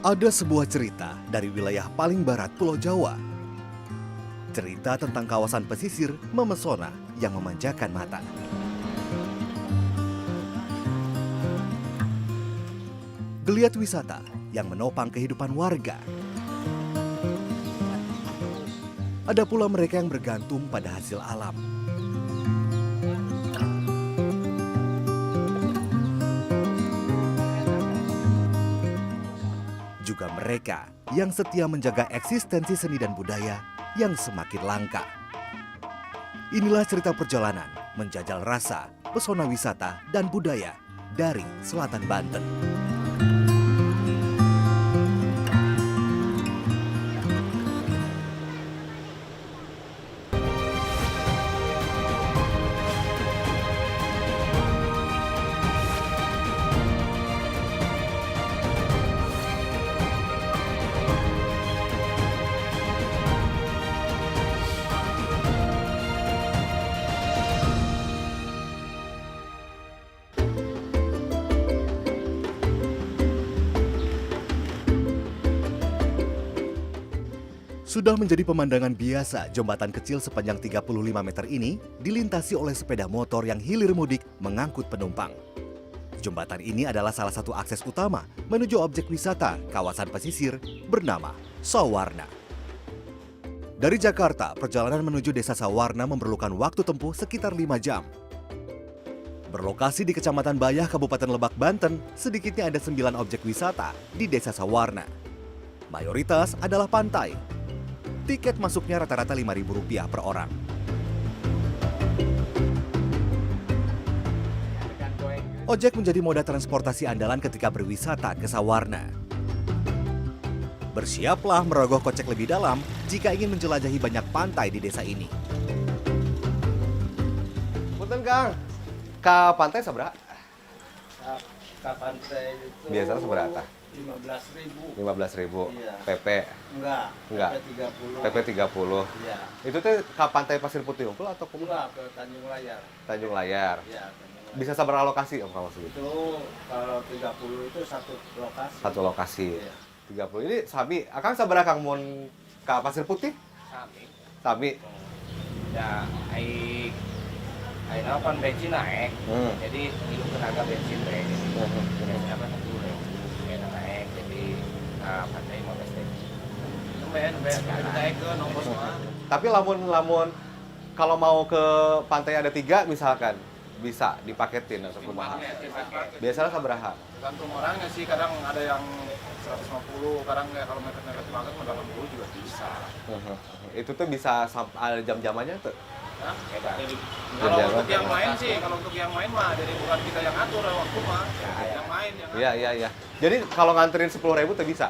Ada sebuah cerita dari wilayah paling barat Pulau Jawa. Cerita tentang kawasan pesisir memesona yang memanjakan mata. Geliat wisata yang menopang kehidupan warga. Ada pula mereka yang bergantung pada hasil alam. Juga mereka yang setia menjaga eksistensi seni dan budaya yang semakin langka. Inilah cerita perjalanan menjajal rasa, pesona wisata, dan budaya dari selatan Banten. Sudah menjadi pemandangan biasa, jembatan kecil sepanjang 35 meter ini dilintasi oleh sepeda motor yang hilir mudik mengangkut penumpang. Jembatan ini adalah salah satu akses utama menuju objek wisata kawasan pesisir bernama Sawarna. Dari Jakarta, perjalanan menuju Desa Sawarna memerlukan waktu tempuh sekitar 5 jam. Berlokasi di Kecamatan Bayah, Kabupaten Lebak, Banten, sedikitnya ada 9 objek wisata di Desa Sawarna. Mayoritas adalah pantai. Tiket masuknya rata-rata Rp5.000 per orang. Ojek menjadi moda transportasi andalan ketika berwisata ke Sawarna. Bersiaplah merogoh kocek lebih dalam jika ingin menjelajahi banyak pantai di desa ini. Punten Kang, ke pantai seberapa? Ke pantai itu Biasanya seberapa? 15.000. 15.000. Iya. PP. Enggak. Enggak. PP 30. PP 30. Iya. Itu tuh ke pantai Pasir Putih Unggul atau ke Enggak, ke Tanjung Layar. Tanjung Layar? Iya, Tanjung Layar. Bisa seberapa lokasi Om kalau segitu? Itu kalau 30 itu satu lokasi. Satu lokasi. Iya. 30. Ini sami, akang seberapa Kang mun ke Pasir Putih? Sami. Sami. Ya, kan bensin naik. Jadi hidup tenaga bensin deh. Jadi apa satu naik. Jadi pantai mau bestek. Naik ke nomor semua. Tapi lamun kalau mau ke pantai ada 3 misalkan bisa dipaketin atau kumaha. Biasanya seberapa? Tergantung orangnya sih, kadang ada yang 150, kadang ya kalau mepet-mepet banget 80 juga bisa. Itu tuh bisa ada jam-jamannya tuh. Hah? Kalau untuk yang main sih, mah jadi bukan kita yang ngatur waktu mah. Yang main yang Iya. Jadi kalau nganterin 10.000 tuh bisa.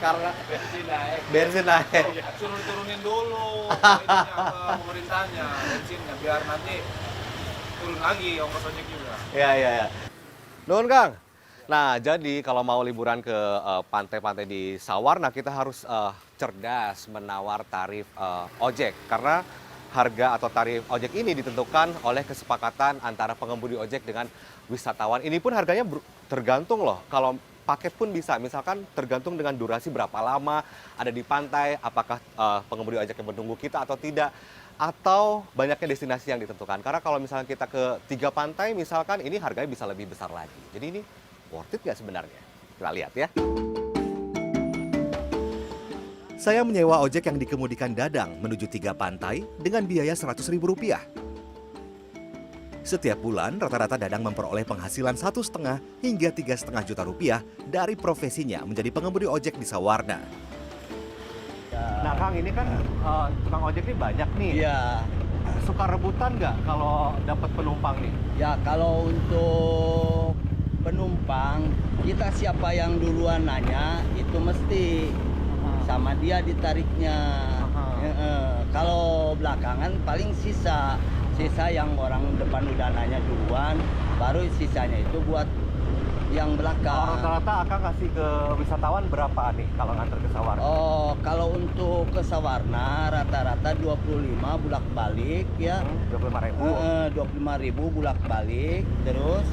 Karena bensin naik. Suruh turunin dulu ininya ke pemerintahnya bensinnya biar nanti turun lagi ongkos ojek juga. Iya. Nuhun Kang. Nah, jadi kalau mau liburan ke pantai-pantai di Sawarna, kita harus cerdas menawar tarif ojek. Karena harga atau tarif ojek ini ditentukan oleh kesepakatan antara pengemudi ojek dengan wisatawan. Ini pun harganya tergantung loh. Kalau paket pun bisa, misalkan tergantung dengan durasi berapa lama ada di pantai, apakah pengemudi ojek yang menunggu kita atau tidak, atau banyaknya destinasi yang ditentukan. Karena kalau misalnya kita ke 3 pantai, misalkan ini harganya bisa lebih besar lagi. Jadi ini worth it nggak sebenarnya? Kita lihat ya. Saya menyewa ojek yang dikemudikan Dadang menuju 3 pantai dengan biaya Rp100.000. Setiap bulan, rata-rata Dadang memperoleh penghasilan 1,5 hingga 3,5 juta rupiah dari profesinya menjadi pengemudi ojek di Sawarna. Nah Kang, ini kan tukang ojek ini banyak nih. Iya, Suka rebutan nggak kalau dapat penumpang nih? ya kalau untuk penumpang, kita siapa yang duluan nanya, itu mesti sama dia ditariknya. Kalau belakangan paling sisa yang orang depan udah nanya duluan, baru sisanya itu buat yang belakang. Rata-rata akan kasih ke wisatawan berapa nih kalau nganter ke Sawarna? Oh, kalau untuk ke Sawarna rata-rata 25 bolak-balik ya. 25.000. 25.000 bolak-balik, terus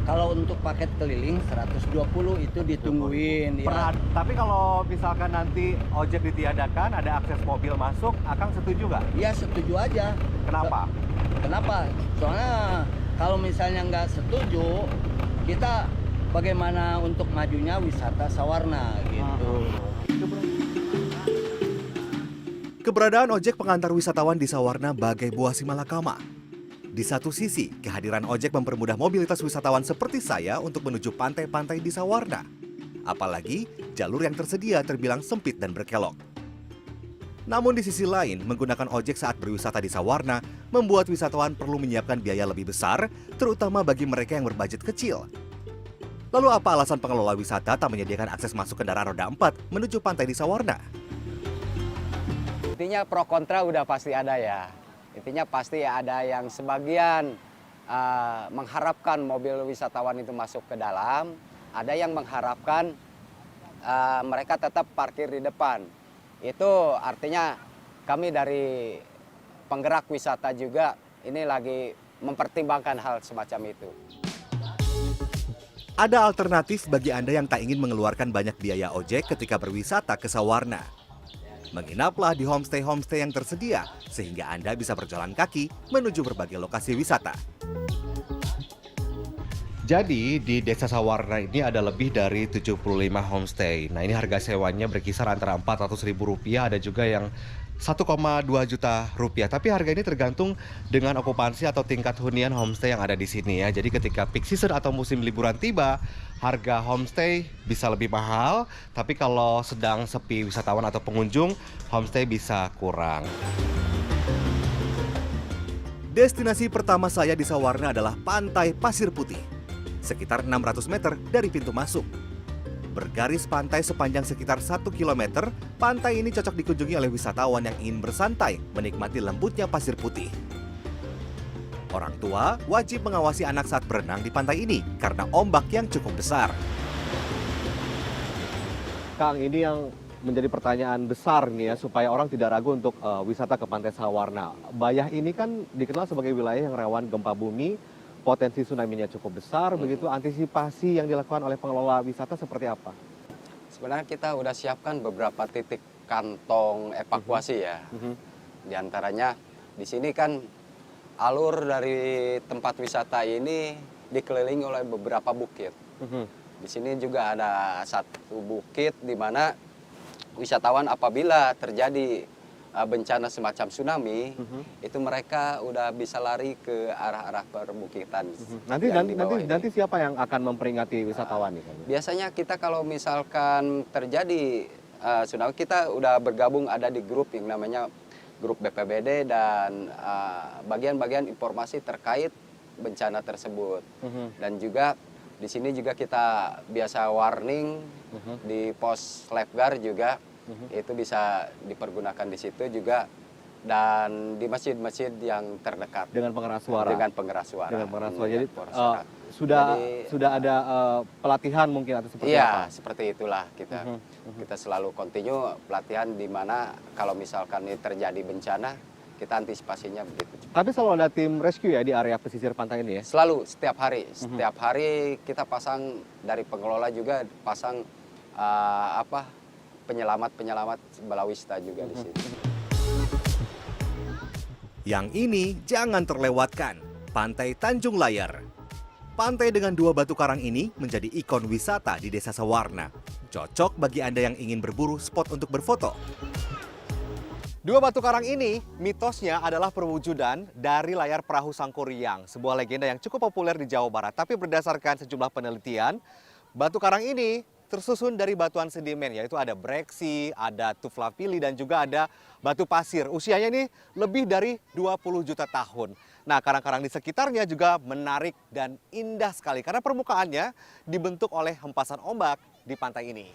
Kalau untuk paket keliling 120 itu ditungguin ya. Tapi kalau misalkan nanti ojek ditiadakan, ada akses mobil masuk, Akang setuju nggak? Ya setuju aja. Kenapa? Kenapa? Soalnya kalau misalnya nggak setuju, kita bagaimana untuk majunya wisata Sawarna gitu. Keberadaan ojek pengantar wisatawan di Sawarna bagai buah simalakama. Di satu sisi, kehadiran ojek mempermudah mobilitas wisatawan seperti saya untuk menuju pantai-pantai di Sawarna. Apalagi, jalur yang tersedia terbilang sempit dan berkelok. Namun di sisi lain, menggunakan ojek saat berwisata di Sawarna membuat wisatawan perlu menyiapkan biaya lebih besar, terutama bagi mereka yang berbudget kecil. Lalu apa alasan pengelola wisata tak menyediakan akses masuk kendaraan roda 4 menuju pantai di Sawarna? Intinya pro kontra udah pasti ada ya. Intinya pasti ada yang sebagian mengharapkan mobil wisatawan itu masuk ke dalam, ada yang mengharapkan mereka tetap parkir di depan. Itu artinya kami dari penggerak wisata juga ini lagi mempertimbangkan hal semacam itu. Ada alternatif bagi Anda yang tak ingin mengeluarkan banyak biaya ojek ketika berwisata ke Sawarna. Menginaplah di homestay-homestay yang tersedia, sehingga Anda bisa berjalan kaki menuju berbagai lokasi wisata. Jadi di Desa Sawarna ini ada lebih dari 75 homestay. Nah ini harga sewanya berkisar antara Rp400.000, ada juga yang 1,2 juta rupiah. Tapi harga ini tergantung dengan okupansi atau tingkat hunian homestay yang ada di sini ya. Jadi ketika peak season atau musim liburan tiba, harga homestay bisa lebih mahal. Tapi kalau sedang sepi wisatawan atau pengunjung, homestay bisa kurang. Destinasi pertama saya di Sawarna adalah Pantai Pasir Putih. Sekitar 600 meter dari pintu masuk. Bergaris pantai sepanjang sekitar 1 km, pantai ini cocok dikunjungi oleh wisatawan yang ingin bersantai, menikmati lembutnya pasir putih. Orang tua wajib mengawasi anak saat berenang di pantai ini karena ombak yang cukup besar. Kang, ini yang menjadi pertanyaan besar nih ya, supaya orang tidak ragu untuk wisata ke Pantai Sawarna. Bayah ini kan dikenal sebagai wilayah yang rawan gempa bumi, potensi tsunami-nya cukup besar, begitu antisipasi yang dilakukan oleh pengelola wisata seperti apa? Sebenarnya kita udah siapkan beberapa titik kantong evakuasi ya. Di antaranya di sini kan alur dari tempat wisata ini dikelilingi oleh beberapa bukit. Di sini juga ada satu bukit di mana wisatawan apabila terjadi bencana semacam tsunami, itu mereka udah bisa lari ke arah-arah perbukitan. Nanti siapa yang akan memperingati wisatawan nih? Biasanya kita kalau misalkan terjadi tsunami, kita udah bergabung ada di grup yang namanya grup BPBD dan bagian-bagian informasi terkait bencana tersebut. Dan juga di sini juga kita biasa warning di pos lifeguard juga. Itu bisa dipergunakan di situ juga dan di masjid-masjid yang terdekat Dengan pengeras suara. Dengan pengeras suara. Jadi sudah ada pelatihan mungkin atau seperti apa? Iya, seperti itulah kita selalu continue pelatihan di mana kalau misalkan ini terjadi bencana kita antisipasinya begitu. Tapi selalu ada tim rescue ya di area pesisir pantai ini ya? Selalu setiap hari kita pasang dari pengelola juga pasang penyelamat balawista juga di sini. Yang ini jangan terlewatkan, Pantai Tanjung Layar. Pantai dengan 2 batu karang ini menjadi ikon wisata di Desa Sawarna. Cocok bagi Anda yang ingin berburu spot untuk berfoto. 2 batu karang ini mitosnya adalah perwujudan dari layar perahu Sangkuriang, sebuah legenda yang cukup populer di Jawa Barat. Tapi berdasarkan sejumlah penelitian, batu karang ini tersusun dari batuan sedimen, yaitu ada breksi, ada tuflapili, dan juga ada batu pasir. Usianya ini lebih dari 20 juta tahun. Nah, karang-karang di sekitarnya juga menarik dan indah sekali karena permukaannya dibentuk oleh hempasan ombak di pantai ini.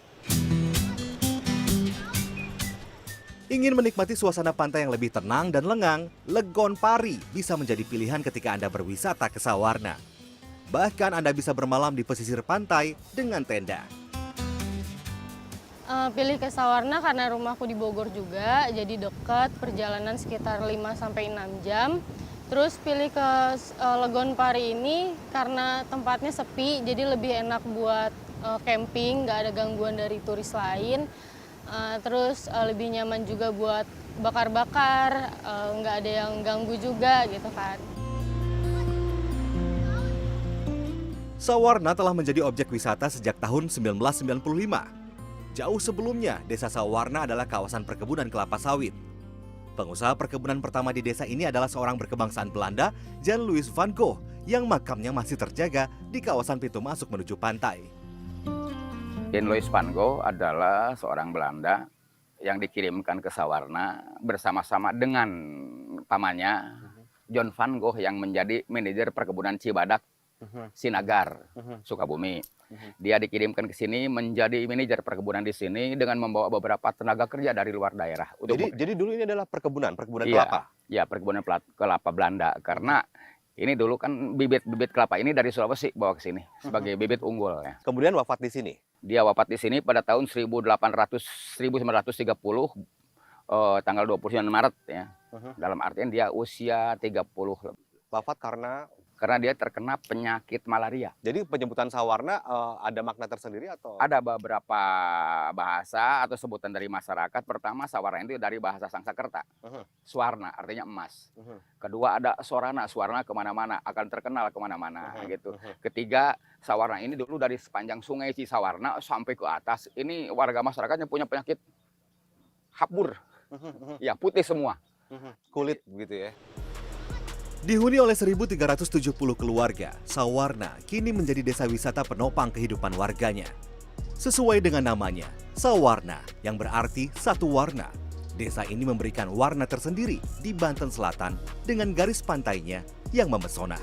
Ingin menikmati suasana pantai yang lebih tenang dan lengang, Legon Pari bisa menjadi pilihan ketika Anda berwisata ke Sawarna. Bahkan Anda bisa bermalam di pesisir pantai dengan tenda. Pilih ke Sawarna karena rumahku di Bogor juga, jadi dekat, perjalanan sekitar 5-6 jam. Terus pilih ke Legon Pari ini karena tempatnya sepi, jadi lebih enak buat camping, nggak ada gangguan dari turis lain. Terus lebih nyaman juga buat bakar-bakar, nggak ada yang ganggu juga gitu kan. Sawarna telah menjadi objek wisata sejak tahun 1995. Jauh sebelumnya, Desa Sawarna adalah kawasan perkebunan kelapa sawit. Pengusaha perkebunan pertama di desa ini adalah seorang berkebangsaan Belanda, Jan Louis van Gogh, yang makamnya masih terjaga di kawasan pintu masuk menuju pantai. Jan Louis van Gogh adalah seorang Belanda yang dikirimkan ke Sawarna bersama-sama dengan pamannya, John van Gogh, yang menjadi manajer perkebunan Cibadak, Sinagar, Sukabumi. Dia dikirimkan ke sini menjadi manajer perkebunan di sini dengan membawa beberapa tenaga kerja dari luar daerah. Jadi dulu ini adalah perkebunan iya, kelapa. iya, perkebunan kelapa Belanda. Karena ini dulu kan bibit-bibit kelapa ini dari Sulawesi bawa ke sini sebagai bibit unggul ya. Kemudian wafat di sini. Dia wafat di sini pada tahun 1930 tanggal 29 Maret ya. Dalam artian dia usia 30. Wafat karena Dia terkena penyakit malaria. jadi penyebutan Sawarna ada makna tersendiri atau? Ada beberapa bahasa atau sebutan dari masyarakat. Pertama, Sawarna itu dari bahasa Sangsakerta. Swarna artinya emas. Kedua ada Sorana, Swarna kemana-mana, akan terkenal kemana-mana gitu. Ketiga, Sawarna ini dulu dari sepanjang sungai Cisawarna sampai ke atas. Ini warga masyarakatnya punya penyakit hapur. Ya, putih semua. Kulit begitu ya. Dihuni oleh 1.370 keluarga, Sawarna kini menjadi desa wisata penopang kehidupan warganya. Sesuai dengan namanya, Sawarna yang berarti satu warna. Desa ini memberikan warna tersendiri di Banten Selatan dengan garis pantainya yang memesona.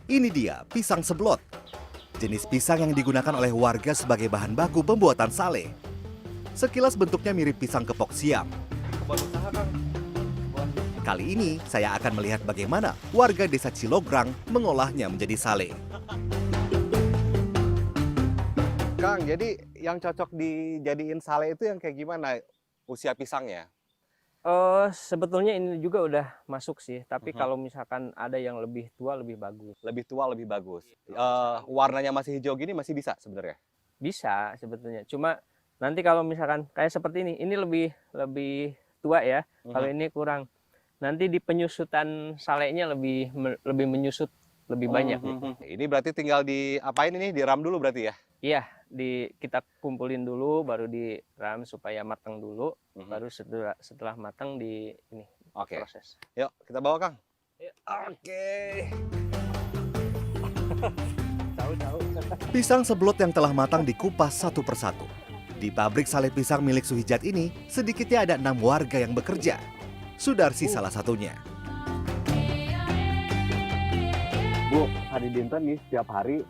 Ini dia pisang seblot. Jenis pisang yang digunakan oleh warga sebagai bahan baku pembuatan sale. Sekilas bentuknya mirip pisang kepok siam. Kali ini saya akan melihat bagaimana warga desa Cilograng mengolahnya menjadi sale. Kang, jadi yang cocok dijadiin sale itu yang kayak gimana usia pisangnya? Sebetulnya ini juga udah masuk sih, tapi kalau misalkan ada yang lebih tua lebih bagus. Lebih tua lebih bagus. Warnanya masih hijau gini masih bisa sebenarnya? Bisa sebetulnya. Cuma nanti kalau misalkan kayak seperti ini lebih tua ya. Kalau ini kurang. Nanti di penyusutan salenya lebih menyusut lebih banyak. Ini berarti tinggal diapain ini? Diram dulu berarti ya? Iya, kita kumpulin dulu, baru diram supaya matang dulu, baru setelah matang Oke. proses. Yuk, kita bawa Kang. Oke. Pisang seblot yang telah matang dikupas satu persatu. Di pabrik sale pisang milik Suhijat ini, sedikitnya ada 6 warga yang bekerja. Sudarsi salah satunya. Bu, hari dinten nih setiap hari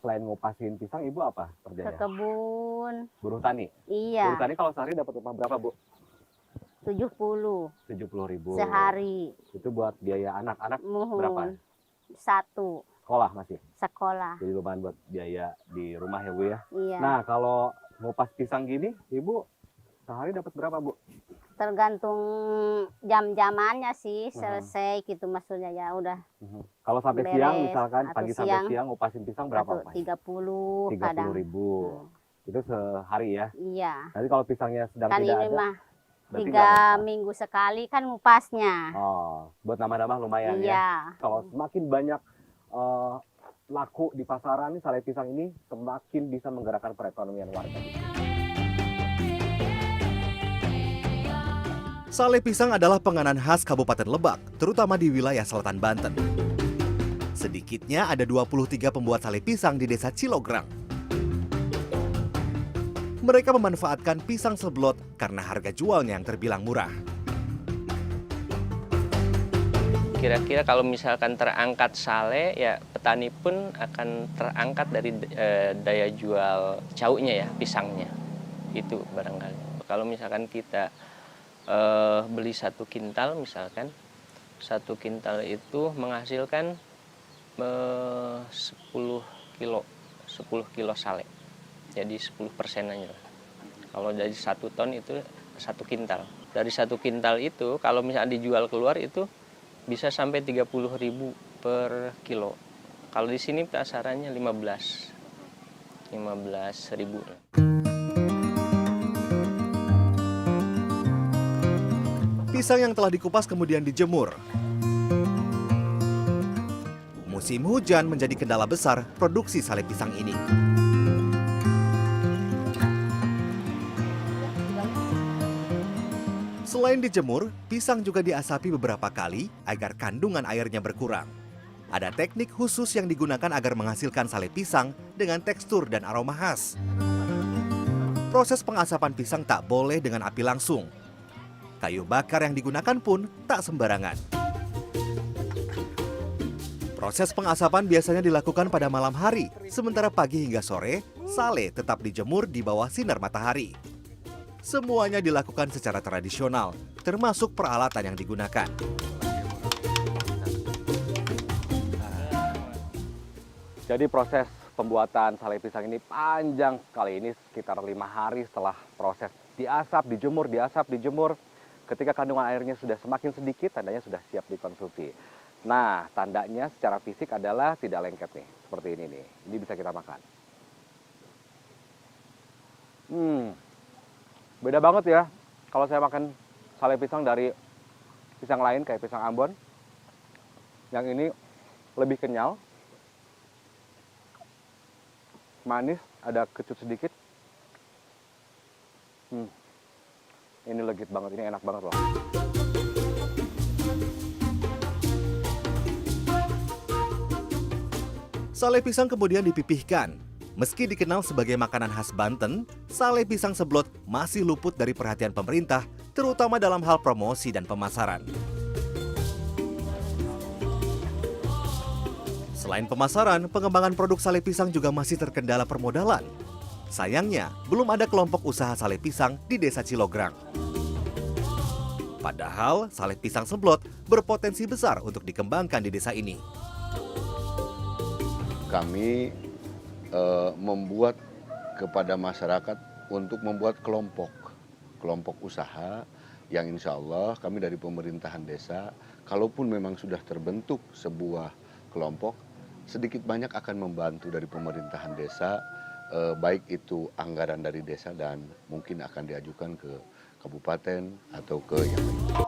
selain ngupasin pisang, Ibu apa Ke kerjanya? kebun. Buruh tani. Iya, Buruh tani kalau sehari dapat upah berapa, Bu? 70 70.000. sehari. Itu buat biaya anak-anak berapa? Muhun. 1 Sekolah masih. sekolah. Jadi lumayan buat biaya di rumah ya, Bu ya. Iya. Nah, kalau ngupas pisang gini, Ibu sehari dapat berapa, Bu? Tergantung jam-jamannya sih, selesai gitu maksudnya ya udah. Kalau sampai Beres, siang misalkan atau pagi sampai siang, siang ngupasin pisang berapa, Atau Pak? 30 kadang. 30.000. Itu sehari ya. Iya. Nanti kalau pisangnya sedang Kan tidak ini ada, mah berarti 3 nggak ngupas. minggu sekali kan ngupasnya. Oh, buat nambah-nambah lumayan ya. Iya. Kalau semakin banyak laku di pasaran nih sale pisang ini semakin bisa menggerakkan perekonomian warga. Sale pisang adalah penganan khas Kabupaten Lebak, terutama di wilayah selatan Banten. Sedikitnya ada 23 pembuat sale pisang di Desa Cilograng. Mereka memanfaatkan pisang seblot karena harga jualnya yang terbilang murah. Kira-kira kalau misalkan terangkat sale, ya petani pun akan terangkat dari daya jual caunya ya, pisangnya. Itu barangkali. Kalau misalkan kita beli 1 kintal misalkan, 1 kintal itu menghasilkan 10 kilo sale. Jadi 10% aja. Kalau dari 1 ton itu 1 kintal. Dari 1 kintal itu kalau misalnya dijual keluar itu bisa sampai 30.000 per kilo. Kalau di sini pasarannya 15.000. Pisang yang telah dikupas kemudian dijemur. Musim hujan menjadi kendala besar produksi sale pisang ini. Selain dijemur, pisang juga diasapi beberapa kali agar kandungan airnya berkurang. Ada teknik khusus yang digunakan agar menghasilkan sale pisang dengan tekstur dan aroma khas. Proses pengasapan pisang tak boleh dengan api langsung. Kayu bakar yang digunakan pun tak sembarangan. Proses pengasapan biasanya dilakukan pada malam hari, sementara pagi hingga sore, sale tetap dijemur di bawah sinar matahari. Semuanya dilakukan secara tradisional, termasuk peralatan yang digunakan. Jadi proses pembuatan sale pisang ini panjang sekali. Ini sekitar 5 hari setelah proses diasap, dijemur. Ketika kandungan airnya sudah semakin sedikit, tandanya sudah siap dikonsumsi. Nah, tandanya secara fisik adalah tidak lengket nih, seperti ini nih. Ini bisa kita makan. Beda banget ya kalau saya makan sale pisang dari pisang lain kayak pisang Ambon. Yang ini lebih kenyal, manis, ada kecut sedikit. Ini legit banget, ini enak banget loh. Sale pisang kemudian dipipihkan. Meski dikenal sebagai makanan khas Banten, sale pisang seblot masih luput dari perhatian pemerintah, terutama dalam hal promosi dan pemasaran. Selain pemasaran, pengembangan produk sale pisang juga masih terkendala permodalan. Sayangnya, belum ada kelompok usaha sale pisang di Desa Cilograng. Padahal, sale pisang seblot berpotensi besar untuk dikembangkan di desa ini. Kami membuat kepada masyarakat untuk membuat kelompok usaha yang insya Allah kami dari pemerintahan desa, kalaupun memang sudah terbentuk sebuah kelompok, sedikit banyak akan membantu dari pemerintahan desa, baik itu anggaran dari desa dan mungkin akan diajukan ke kabupaten atau ke yang lain.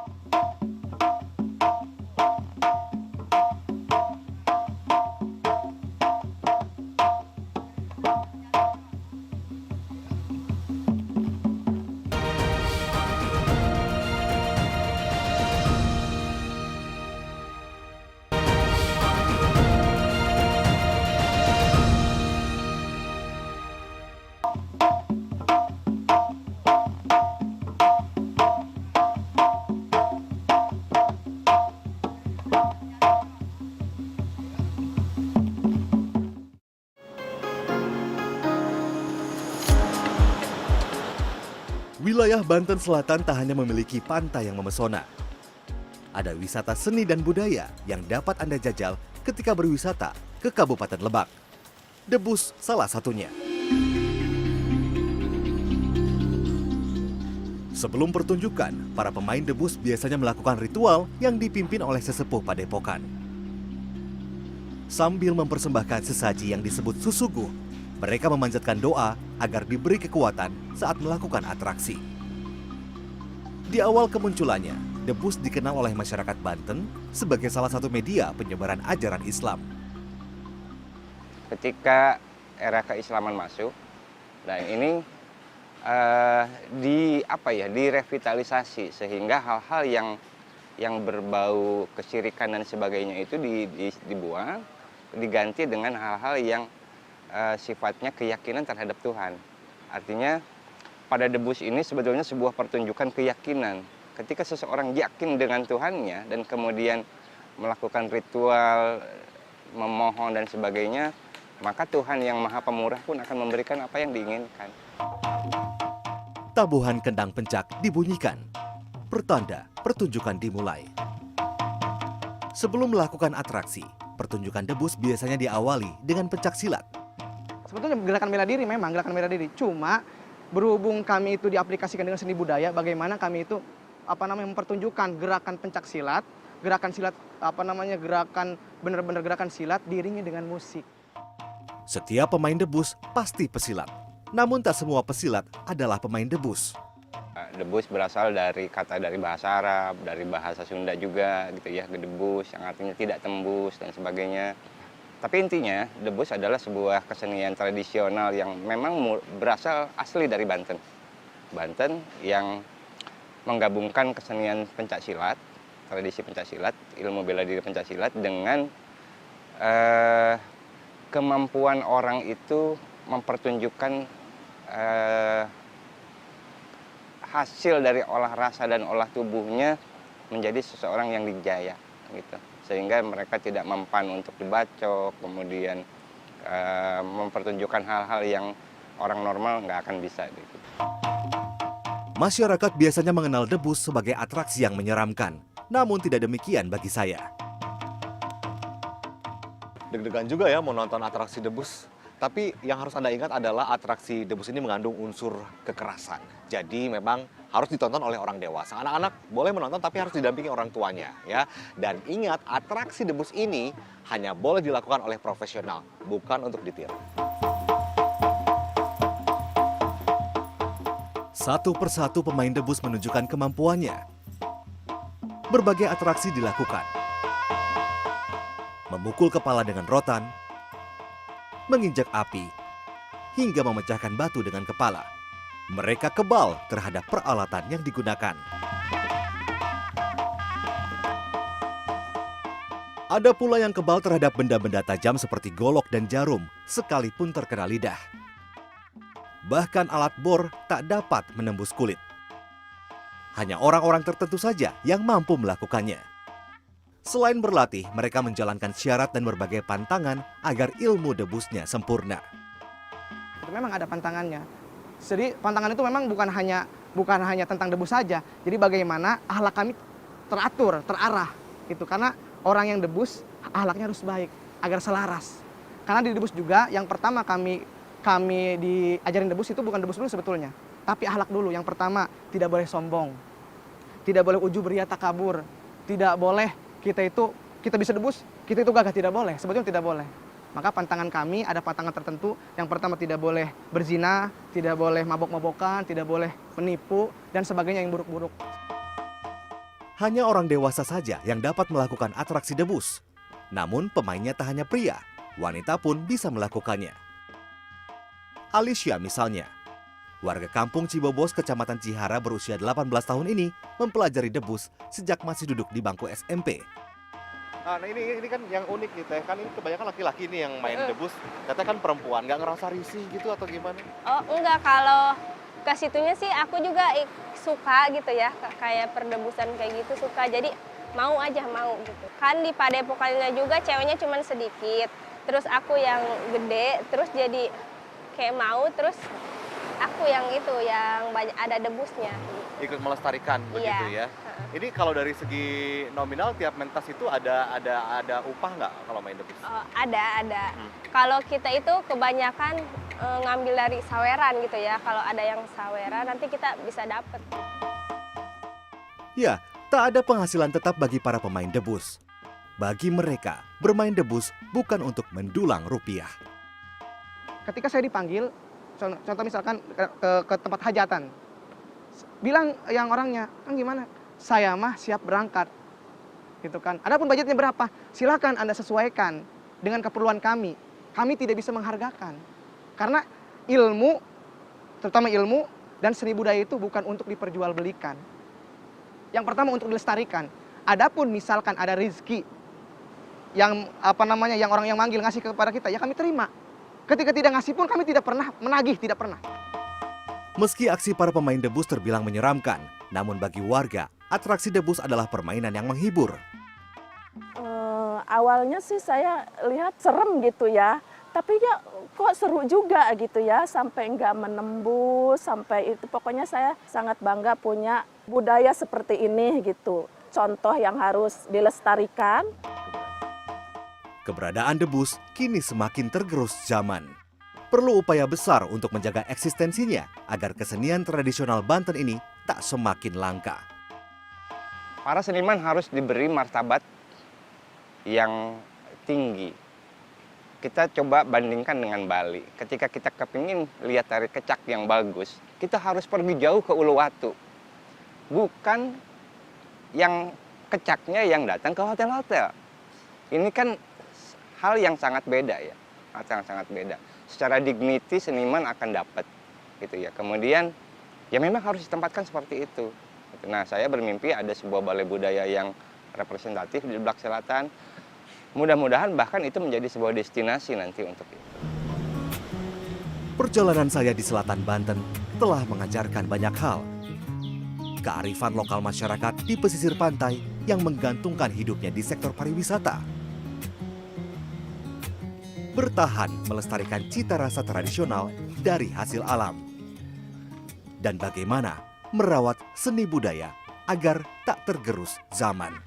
Wilayah Banten Selatan tak hanya memiliki pantai yang memesona. Ada wisata seni dan budaya yang dapat Anda jajal ketika berwisata ke Kabupaten Lebak. Debus salah satunya. Sebelum pertunjukan, para pemain debus biasanya melakukan ritual yang dipimpin oleh sesepuh padepokan. Sambil mempersembahkan sesaji yang disebut susuguh, mereka memanjatkan doa agar diberi kekuatan saat melakukan atraksi. Di awal kemunculannya, debus dikenal oleh masyarakat Banten sebagai salah satu media penyebaran ajaran Islam. Ketika era keislaman masuk, dan ini direvitalisasi sehingga hal-hal yang berbau kesyirikan dan sebagainya itu dibuang, diganti dengan hal-hal yang sifatnya keyakinan terhadap Tuhan. Artinya pada debus ini sebetulnya sebuah pertunjukan keyakinan. Ketika seseorang yakin dengan Tuhannya dan kemudian melakukan ritual, memohon dan sebagainya, maka Tuhan yang Maha Pemurah pun akan memberikan apa yang diinginkan. Tabuhan kendang pencak dibunyikan. Pertanda pertunjukan dimulai. Sebelum melakukan atraksi, pertunjukan debus biasanya diawali dengan pencak silat. Sebetulnya gerakan bela diri memang gerakan bela diri. Cuma berhubung kami itu diaplikasikan dengan seni budaya, bagaimana kami itu mempertunjukkan gerakan pencak silat, gerakan silat gerakan benar-benar gerakan silat diiringi dengan musik. Setiap pemain debus pasti pesilat. Namun tak semua pesilat adalah pemain debus. Debus berasal dari kata dari bahasa Arab, dari bahasa Sunda juga gitu ya, gedebus yang artinya tidak tembus dan sebagainya. Tapi intinya debus adalah sebuah kesenian tradisional yang memang berasal asli dari Banten. Banten yang menggabungkan kesenian pencaksilat, tradisi pencaksilat, ilmu bela diri pencaksilat dengan kemampuan orang itu mempertunjukkan hasil dari olah rasa dan olah tubuhnya menjadi seseorang yang dijaya gitu, sehingga mereka tidak mempan untuk dibacok, kemudian mempertunjukkan hal-hal yang orang normal nggak akan bisa gitu. Masyarakat biasanya mengenal debus sebagai atraksi yang menyeramkan, namun tidak demikian bagi saya. Deg-degan juga ya mau nonton atraksi debus. Tapi yang harus Anda ingat adalah atraksi debus ini mengandung unsur kekerasan. Jadi memang harus ditonton oleh orang dewasa. Anak-anak boleh menonton tapi harus didampingi orang tuanya ya. Dan ingat, atraksi debus ini hanya boleh dilakukan oleh profesional, bukan untuk ditiru. Satu persatu pemain debus menunjukkan kemampuannya. Berbagai atraksi dilakukan. Memukul kepala dengan rotan, menginjak api, hingga memecahkan batu dengan kepala. Mereka kebal terhadap peralatan yang digunakan. Ada pula yang kebal terhadap benda-benda tajam seperti golok dan jarum, sekalipun terkena lidah. Bahkan alat bor tak dapat menembus kulit. Hanya orang-orang tertentu saja yang mampu melakukannya. Selain berlatih, mereka menjalankan syarat dan berbagai pantangan agar ilmu debusnya sempurna. Memang ada pantangannya. Jadi pantangan itu memang bukan hanya tentang debus saja. Jadi bagaimana akhlak kami teratur, terarah gitu. Karena orang yang debus akhlaknya harus baik agar selaras. Karena di debus juga yang pertama kami diajarin debus itu bukan debus dulu sebetulnya, tapi akhlak dulu. Yang pertama, tidak boleh sombong. Tidak boleh ujub riya takabur. Tidak boleh kita bisa debus, kita itu gagah, tidak boleh. Sebetulnya tidak boleh. Maka pantangan kami ada pantangan tertentu. Yang pertama, tidak boleh berzina, tidak boleh mabok-mabokan, tidak boleh menipu, dan sebagainya yang buruk-buruk. Hanya orang dewasa saja yang dapat melakukan atraksi debus. Namun pemainnya tak hanya pria, wanita pun bisa melakukannya. Alicia misalnya, warga kampung Cibobos, Kecamatan Cihara berusia 18 tahun ini mempelajari debus sejak masih duduk di bangku SMP. Nah ini kan yang unik nih Teh, kan ini kebanyakan laki-laki nih yang main debus. Katanya kan perempuan, nggak ngerasa risih gitu atau gimana? Oh enggak, kalau ke situnya sih aku juga suka gitu ya, kayak perdebusan kayak gitu suka. Jadi mau gitu. Kan di padepokannya juga ceweknya cuma sedikit, terus aku yang gede, terus jadi kayak mau, terus aku yang banyak ada debusnya. Ikut melestarikan begitu ya. Ini kalau dari segi nominal tiap mentas itu ada upah nggak kalau main debus? Ada. Kalau kita itu kebanyakan ngambil dari saweran gitu ya. Kalau ada yang saweran nanti kita bisa dapat. Ya, tak ada penghasilan tetap bagi para pemain debus. Bagi mereka, bermain debus bukan untuk mendulang rupiah. Ketika saya dipanggil, contoh misalkan ke tempat hajatan, bilang yang orangnya, kan gimana? Saya mah siap berangkat, gitu kan. Adapun budgetnya berapa? Silakan Anda sesuaikan dengan keperluan kami. Kami tidak bisa menghargakan, karena ilmu, terutama ilmu, Dan seni budaya itu bukan untuk diperjualbelikan. Yang pertama untuk dilestarikan. Adapun misalkan ada rezeki yang yang orang yang manggil ngasih kepada kita, ya kami terima. Ketika tidak ngasih pun kami tidak pernah menagih, tidak pernah. Meski aksi para pemain debus terbilang menyeramkan, namun bagi warga, atraksi debus adalah permainan yang menghibur. Awalnya sih saya lihat serem gitu ya, tapi ya kok seru juga gitu ya, sampai nggak menembus, sampai itu pokoknya saya sangat bangga punya budaya seperti ini gitu. Contoh yang harus dilestarikan. Keberadaan debus kini semakin tergerus zaman. Perlu upaya besar untuk menjaga eksistensinya agar kesenian tradisional Banten ini tak semakin langka. Para seniman harus diberi martabat yang tinggi. Kita coba bandingkan dengan Bali. Ketika kita kepingin lihat tari kecak yang bagus, kita harus pergi jauh ke Uluwatu. Bukan yang kecaknya yang datang ke hotel-hotel. Ini kan hal yang sangat beda ya, sangat beda. Secara dignity seniman akan dapat, gitu ya. Kemudian ya memang harus ditempatkan seperti itu. Nah, saya bermimpi ada sebuah balai budaya yang representatif di Blak Selatan. Mudah-mudahan bahkan itu menjadi sebuah destinasi nanti untuk itu. Perjalanan saya di selatan Banten telah mengajarkan banyak hal. Kearifan lokal masyarakat di pesisir pantai yang menggantungkan hidupnya di sektor pariwisata. Bertahan melestarikan cita rasa tradisional dari hasil alam. Dan bagaimana merawat seni budaya agar tak tergerus zaman.